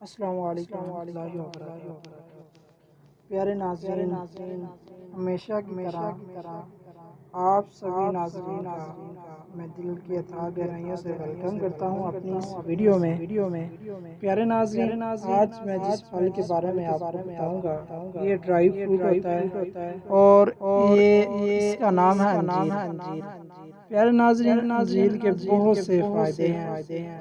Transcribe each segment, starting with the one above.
السلام علیکم ورحمۃ اللہ وبرکاتہ۔ پیارے ناظرین، ہمیشہ کی طرح آپ سبھی ناظرین کا میں دل کی اتھاہ گہرائیوں سے ویلکم کرتا ہوں اپنی اس ویڈیو میں۔ پیارے ناظرین، آج میں جس پھل کے بارے میں آپ کو بتاؤں گا یہ ڈرائی فروٹ ہوتا ہے اور اس کا نام ہے انجیر۔ پیارے ناظرین، انجیر کے بہت سے فائدے ہیں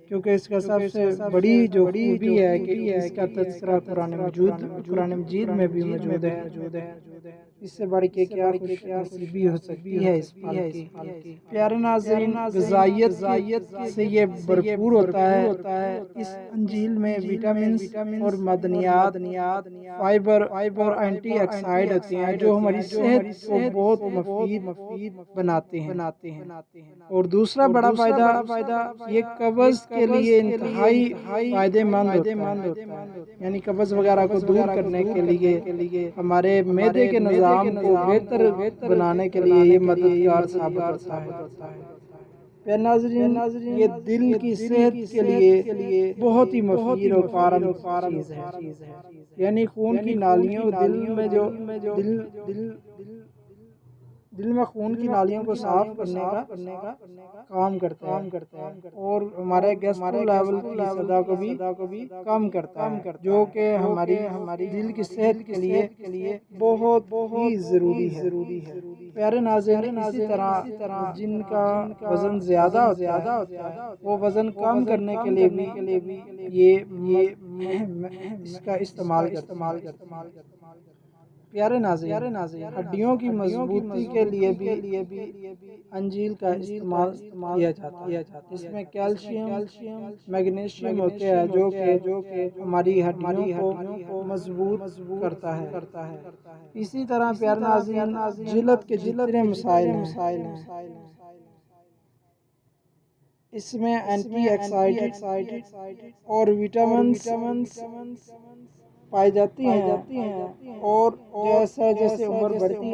کیونکہ اس کا سب سے بڑی جو خوبی ہے کہ اس کا تذکرہ قرآن مجید میں بھی موجود ہے۔ اس سے بڑھ کے کیا خوش نصیبی ہو سکتی ہے اس پھل کی۔ پیارے ناظرین، غذائیت سے یہ بھرپور ہوتا ہے۔ اس انجیر میں وٹامنز اور معدنیات، فائبر اور اینٹی آکسائڈ ہوتے ہیں جو ہماری صحت کو بہت مفید بناتے ہیں۔ اور دوسرا بڑا فائدہ یہ قبض کے لیے انتہائی فائدہ مند ہوتا ہے، یعنی قبض وغیرہ کو دور کرنے کے لیے ہمارے معدے کے نظام کو بہتر بنانے کے لیے یہ مددگار ثابت ہوتا ہے۔ پیارے ناظرین، یہ دل کی صحت کے لیے بہت ہی مفید اور فارم چیز ہے، یعنی خون کی نالیوں دل میں خون کی نالیوں کو صاف کرنے کا کام کرتا ہے اور ہمارے گیسٹرو لیول کی سطح کو بھی کم کرتا ہے، جو کہ ہماری دل کی صحت کے لیے بہت ہی ضروری ہے۔ پیارے ناظرین، اسی طرح جن کا وزن زیادہ ہوتا ہے وہ وزن کم کرنے کے لیے بھی اس کا استعمال کرتے ہیں۔ پیارے ناظرین، ہڈیوں کی مضبوطی کے لیے بھی انجیر کا استعمال کیا جاتا ہے۔ اس میں کیلشیم، میگنیشیم ہوتے ہیں جو کہ ہماری ہڈیوں کو مضبوط کرتا ہے۔ اسی طرح پیارے ناظرین، جلد کے جتنے مسائل ہیں اس میں اینٹی آکسائڈنٹ اور وٹامنز پائی جاتی ہیں، اور جیسے عمر بڑھتی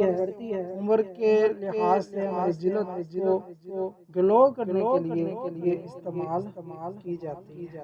ہے عمر کے لحاظ سے ہماری جلد کو گلو کرنے کے لیے یہ استعمال کی جاتی ہے۔